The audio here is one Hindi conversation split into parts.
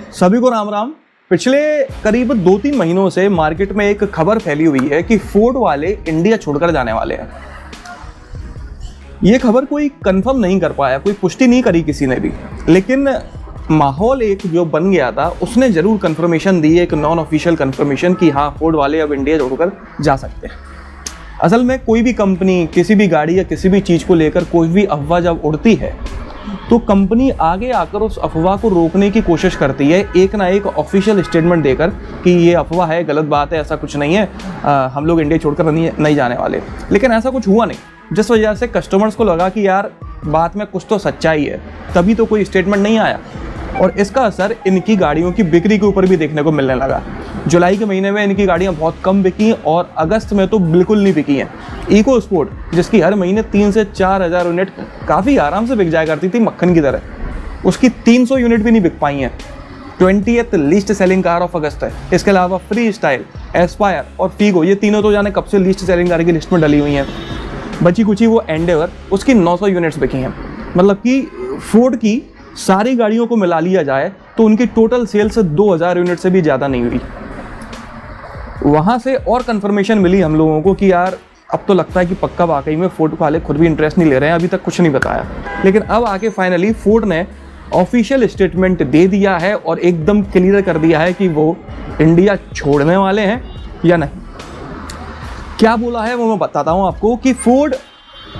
सभी को राम राम। पिछले करीब 2-3 महीनों से मार्केट में एक खबर फैली हुई है कि फोर्ड वाले इंडिया छोड़कर जाने वाले हैं। ये खबर कोई कंफर्म नहीं कर पाया, कोई पुष्टि नहीं करी किसी ने भी, लेकिन माहौल एक जो बन गया था उसने जरूर कंफर्मेशन दी, एक नॉन ऑफिशियल कंफर्मेशन कि हाँ फोर्ड वाले अब इंडिया छोड़कर जा सकते हैं। असल में कोई भी कंपनी किसी भी गाड़ी या किसी भी चीज़ को लेकर कोई भी अफवाह जब उड़ती है तो कंपनी आगे आकर उस अफवाह को रोकने की कोशिश करती है, एक ना एक ऑफिशियल स्टेटमेंट देकर कि ये अफवाह है, गलत बात है, ऐसा कुछ नहीं है, हम लोग इंडिया छोड़कर नहीं जाने वाले। लेकिन ऐसा कुछ हुआ नहीं, जिस वजह से कस्टमर्स को लगा कि यार बात में कुछ तो सच्चाई है, तभी तो कोई स्टेटमेंट नहीं आया। और इसका असर इनकी गाड़ियों की बिक्री के ऊपर भी देखने को मिलने लगा। जुलाई के महीने में इनकी गाड़ियां बहुत कम बिकी और अगस्त में तो बिल्कुल नहीं बिकी हैं। इको स्पोर्ट जिसकी हर महीने 3 से 4 हज़ार यूनिट काफ़ी आराम से बिक जाया करती थी मक्खन की तरह, उसकी 300 यूनिट भी नहीं बिक पाई हैं। 20th least selling car of अगस्त है। इसके अलावा फ्री स्टाइल, एस्पायर और फीगो, ये तीनों तो जाने कब से लीस्ट सेलिंग कार की लिस्ट में डली हुई हैं। बची कुची वो एंडेवर, उसकी 900 यूनिट्स बिकी हैं। मतलब कि फोर्ड की सारी गाड़ियों को मिला लिया जाए तो उनकी टोटल सेल्स 2000 यूनिट से भी ज़्यादा नहीं हुई। वहाँ से और कंफर्मेशन मिली हम लोगों को कि यार अब तो लगता है कि पक्का वाकई में फोर्ड वाले खुद भी इंटरेस्ट नहीं ले रहे हैं, अभी तक कुछ नहीं बताया। लेकिन अब आके फाइनली फोर्ड ने ऑफिशियल स्टेटमेंट दे दिया है और एकदम क्लियर कर दिया है कि वो इंडिया छोड़ने वाले हैं या नहीं। क्या बोला है वो मैं बताता हूँ आपको कि फोर्ड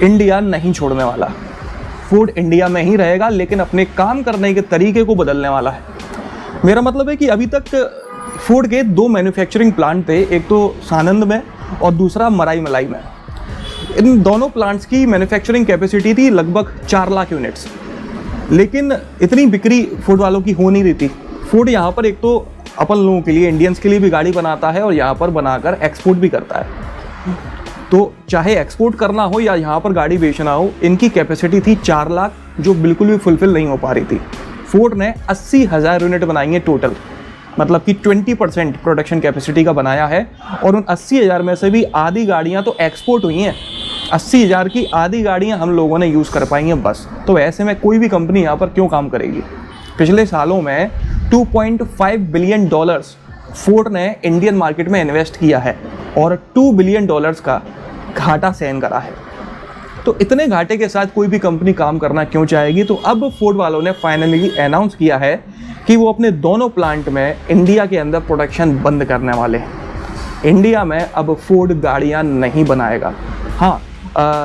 इंडिया नहीं छोड़ने वाला। फोर्ड इंडिया में ही रहेगा, लेकिन अपने काम करने के तरीके को बदलने वाला है। मेरा मतलब है कि अभी तक फोर्ड के 2 मैन्युफैक्चरिंग प्लांट थे, एक तो सानंद में और दूसरा मराई मलाई में। इन दोनों प्लांट्स की मैन्युफैक्चरिंग कैपेसिटी थी लगभग 4 लाख यूनिट्स, लेकिन इतनी बिक्री फोर्ड वालों की हो नहीं रही थी। फोर्ड यहाँ पर एक तो अपन लोगों के लिए, इंडियंस के लिए भी गाड़ी बनाता है और यहाँ पर बनाकर एक्सपोर्ट भी करता है। तो चाहे एक्सपोर्ट करना हो या यहाँ पर गाड़ी बेचना हो, इनकी कैपेसिटी थी 4 लाख, जो बिल्कुल भी फुलफिल नहीं हो पा रही थी। फोर्ड ने 80,000 यूनिट बनाई है टोटल, मतलब कि 20% प्रोडक्शन कैपेसिटी का बनाया है। और उन 80,000 में से भी आधी गाड़ियाँ तो एक्सपोर्ट हुई हैं। 80,000 की आधी गाड़ियाँ हम लोगों ने यूज़ कर पाई हैं बस। तो ऐसे में कोई भी कंपनी यहाँ पर क्यों काम करेगी। पिछले सालों में $2.5 बिलियन फोर्ड ने इंडियन मार्केट में इन्वेस्ट किया है और $2 बिलियन का घाटा सहन करा है। तो इतने घाटे के साथ कोई भी कंपनी काम करना क्यों चाहेगी। तो अब फोर्ड वालों ने फाइनली अनाउंस किया है कि वो अपने दोनों प्लांट में इंडिया के अंदर प्रोडक्शन बंद करने वाले हैं। इंडिया में अब फोर्ड गाड़ियां नहीं बनाएगा। हाँ,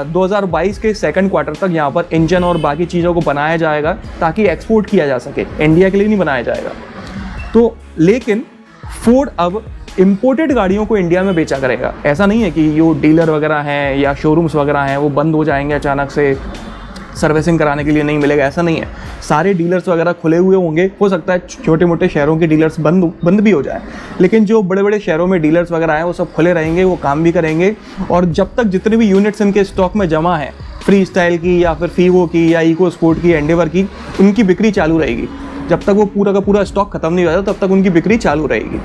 2022 के सेकंड क्वार्टर तक यहाँ पर इंजन और बाकी चीज़ों को बनाया जाएगा ताकि एक्सपोर्ट किया जा सके, इंडिया के लिए नहीं बनाया जाएगा। तो लेकिन फोर्ड अब इम्पोर्टेड गाड़ियों को इंडिया में बेचा करेगा। ऐसा नहीं है कि जो डीलर वगैरह हैं या शोरूम्स वगैरह हैं वो बंद हो जाएंगे अचानक से, सर्विसिंग कराने के लिए नहीं मिलेगा, ऐसा नहीं है। सारे डीलर्स वगैरह खुले हुए होंगे। हो सकता है छोटे मोटे शहरों के डीलर्स बंद भी हो जाए, लेकिन जो बड़े बड़े शहरों में डीलर्स वगैरह हैं वो सब खुले रहेंगे, वो काम भी करेंगे। और जब तक जितने भी यूनिट्स इनके स्टॉक में जमा हैं, फ्री स्टाइल की या फिर फीगो की या इको स्पोर्ट की, एंडेवर की, उनकी बिक्री चालू रहेगी। जब तक वो पूरा का पूरा स्टॉक खत्म नहीं हो जाता तब तक उनकी बिक्री चालू रहेगी।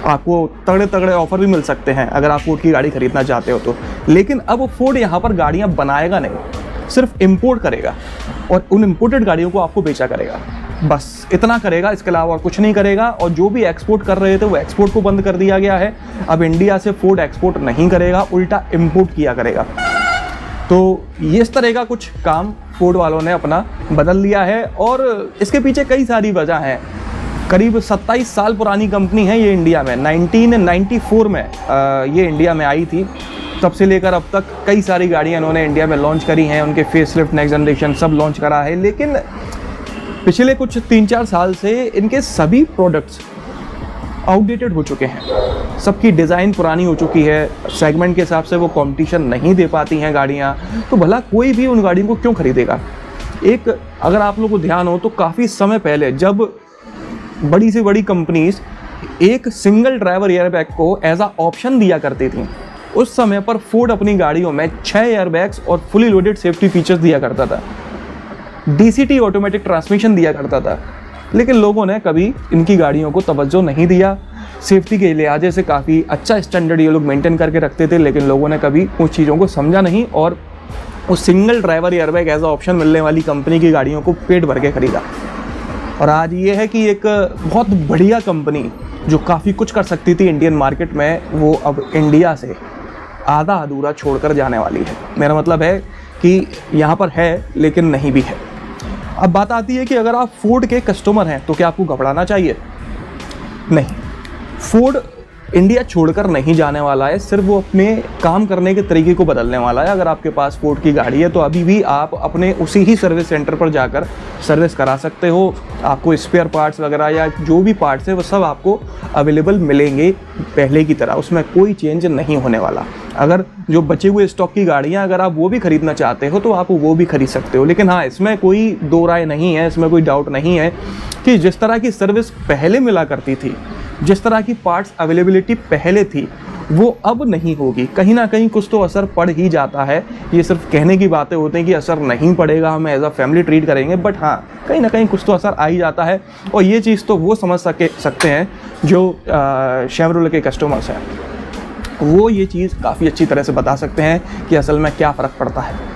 आपको तगड़े तगड़े ऑफर भी मिल सकते हैं अगर आप फोर्ड की गाड़ी खरीदना चाहते हो तो। लेकिन अब फोर्ड यहाँ पर गाड़ियाँ बनाएगा नहीं, सिर्फ इंपोर्ट करेगा और उन इंपोर्टेड गाड़ियों को आपको बेचा करेगा। बस इतना करेगा, इसके अलावा और कुछ नहीं करेगा। और जो भी एक्सपोर्ट कर रहे थे वो एक्सपोर्ट को बंद कर दिया गया है। अब इंडिया से फोर्ड एक्सपोर्ट नहीं करेगा, उल्टा इंपोर्ट किया करेगा। तो ये इस तरह का कुछ काम फोर्ड वालों ने अपना बदल लिया है और इसके पीछे कई सारी वजह हैं। करीब 27 साल पुरानी कंपनी है ये इंडिया में। 1994 में ये इंडिया में आई थी। तब से लेकर अब तक कई सारी गाड़ियाँ इन्होंने इंडिया में लॉन्च करी हैं, उनके फेसलिफ्ट, नेक्स्ट जनरेशन सब लॉन्च करा है। लेकिन पिछले कुछ 3-4 साल से इनके सभी प्रोडक्ट्स आउटडेटेड हो चुके हैं, सबकी डिज़ाइन पुरानी हो चुकी है, सेगमेंट के हिसाब से वो कंपटीशन नहीं दे पाती हैं गाड़ियाँ। तो भला कोई भी उन गाड़ियों को क्यों खरीदेगा। एक अगर आप लोगों को ध्यान हो तो काफ़ी समय पहले जब बड़ी से बड़ी कंपनीज एक सिंगल ड्राइवर एयरबैग को एज आ ऑप्शन दिया करती थी, उस समय पर फोर्ड अपनी गाड़ियों में 6 एयरबैग्स और फुली लोडेड सेफ्टी फीचर्स दिया करता था, DCT ऑटोमेटिक ट्रांसमिशन दिया करता था। लेकिन लोगों ने कभी इनकी गाड़ियों को तवज्जो नहीं दिया। सेफ्टी के लिहाजे से काफ़ी अच्छा स्टैंडर्ड ये लोग मेंटेन करके रखते थे, लेकिन लोगों ने कभी उस चीज़ों को समझा नहीं और उस single driver airbag as a option मिलने वाली कंपनी की गाड़ियों को पेट भर के खरीदा। और आज ये है कि एक बहुत बढ़िया कंपनी जो काफ़ी कुछ कर सकती थी इंडियन मार्केट में, वो अब इंडिया से आधा अधूरा छोड़कर जाने वाली है। मेरा मतलब है कि यहाँ पर है लेकिन नहीं भी है। अब बात आती है कि अगर आप फोर्ड के कस्टमर हैं तो क्या आपको घबराना चाहिए? नहीं, फोर्ड इंडिया छोड़कर नहीं जाने वाला है, सिर्फ वो अपने काम करने के तरीके को बदलने वाला है। अगर आपके पास फोर्ड की गाड़ी है तो अभी भी आप अपने उसी ही सर्विस सेंटर पर जाकर सर्विस करा सकते हो। आपको स्पेयर पार्ट्स वगैरह या जो भी पार्ट्स है वो सब आपको अवेलेबल मिलेंगे पहले की तरह, उसमें कोई चेंज नहीं होने वाला। अगर जो बचे हुए स्टॉक की गाड़ियाँ अगर आप वो भी ख़रीदना चाहते हो तो आप वो भी खरीद सकते हो। लेकिन हाँ, इसमें कोई दो राय नहीं है, इसमें कोई डाउट नहीं है कि जिस तरह की सर्विस पहले मिला करती थी, जिस तरह की पार्ट्स अवेलेबिलिटी पहले थी, वो अब नहीं होगी। कहीं ना कहीं कुछ तो असर पड़ ही जाता है। ये सिर्फ कहने की बातें होती हैं कि असर नहीं पड़ेगा, हम एज अ फैमिली ट्रीट करेंगे, बट हाँ, कहीं ना कहीं कुछ तो असर आ ही जाता है। और ये चीज़ तो वो समझ सकते हैं जो शेवरोलेट के कस्टमर्स हैं, वो ये चीज़ काफ़ी अच्छी तरह से बता सकते हैं कि असल में क्या फ़र्क पड़ता है।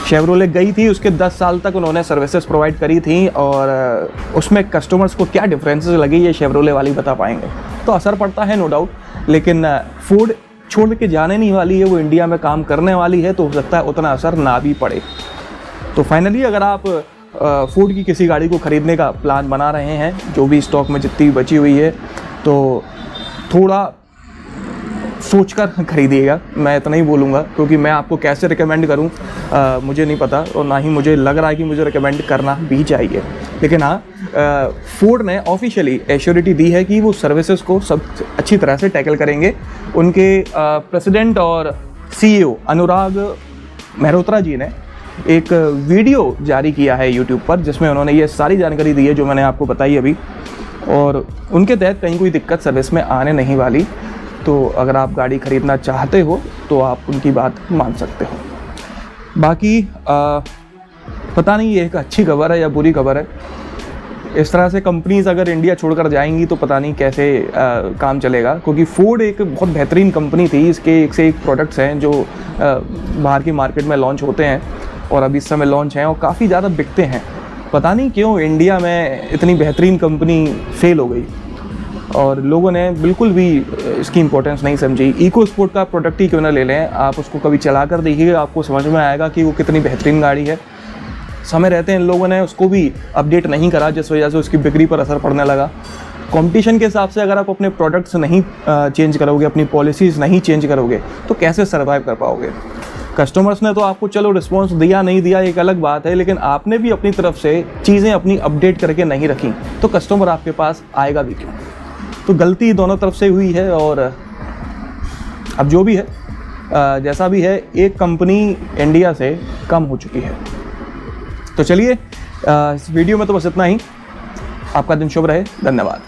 शेवरोलेट गई थी, उसके 10 साल तक उन्होंने सर्विसेज प्रोवाइड करी थी और उसमें कस्टमर्स को क्या डिफरेंसेस लगे ये शेवरोलेट वाली बता पाएंगे। तो असर पड़ता है नो डाउट, लेकिन फोर्ड छोड़ के जाने नहीं वाली है, वो इंडिया में काम करने वाली है, तो हो सकता है उतना असर ना भी पड़े। तो फाइनली अगर आप फोर्ड की किसी गाड़ी को ख़रीदने का प्लान बना रहे हैं, जो भी स्टॉक में जितनी बची हुई है, तो थोड़ा सोचकर खरीदिएगा। मैं इतना ही बोलूँगा, क्योंकि मैं आपको कैसे रिकमेंड करूँ मुझे नहीं पता और ना ही मुझे लग रहा है कि मुझे रिकमेंड करना भी चाहिए। लेकिन हाँ, फोर्ड ने ऑफिशियली एश्योरिटी दी है कि वो सर्विसेज को सब अच्छी तरह से टैकल करेंगे। उनके प्रेसिडेंट और CEO अनुराग मेहरोत्रा जी ने एक वीडियो जारी किया है यूट्यूब पर, जिसमें उन्होंने ये सारी जानकारी दी है जो मैंने आपको बताई अभी, और उनके तहत कहीं कोई दिक्कत सर्विस में आने नहीं वाली। तो अगर आप गाड़ी ख़रीदना चाहते हो तो आप उनकी बात मान सकते हो। बाकी पता नहीं ये एक अच्छी खबर है या बुरी खबर है। इस तरह से कंपनीज अगर इंडिया छोड़कर जाएंगी तो पता नहीं कैसे काम चलेगा, क्योंकि फोर्ड एक बहुत बेहतरीन कंपनी थी। इसके एक से एक प्रोडक्ट्स हैं जो बाहर की मार्केट में लॉन्च होते हैं और अभी इस समय लॉन्च हैं और काफ़ी ज़्यादा बिकते हैं। पता नहीं क्यों इंडिया में इतनी बेहतरीन कंपनी फेल हो गई और लोगों ने बिल्कुल भी इसकी इंपॉर्टेंस नहीं समझी। इको स्पोर्ट का प्रोडक्ट ही क्यों ना ले लें, आप उसको कभी चला कर देखिएगा, आपको समझ में आएगा कि वो कितनी बेहतरीन गाड़ी है। समय रहते हैं इन लोगों ने उसको भी अपडेट नहीं करा, जिस वजह से उसकी बिक्री पर असर पड़ने लगा। कंपटीशन के हिसाब से अगर आप अपने प्रोडक्ट्स नहीं चेंज करोगे, अपनी पॉलिसीज़ नहीं चेंज करोगे, तो कैसे सर्वाइव कर पाओगे? कस्टमर्स ने तो आपको चलो रिस्पॉन्स दिया नहीं दिया एक अलग बात है, लेकिन आपने भी अपनी तरफ से चीज़ें अपनी अपडेट करके नहीं रखी, तो कस्टमर आपके पास आएगा भी क्यों? तो गलती दोनों तरफ से हुई है। और अब जो भी है, जैसा भी है, एक कंपनी इंडिया से कम हो चुकी है। तो चलिए, इस वीडियो में तो बस इतना ही। आपका दिन शुभ रहे। धन्यवाद।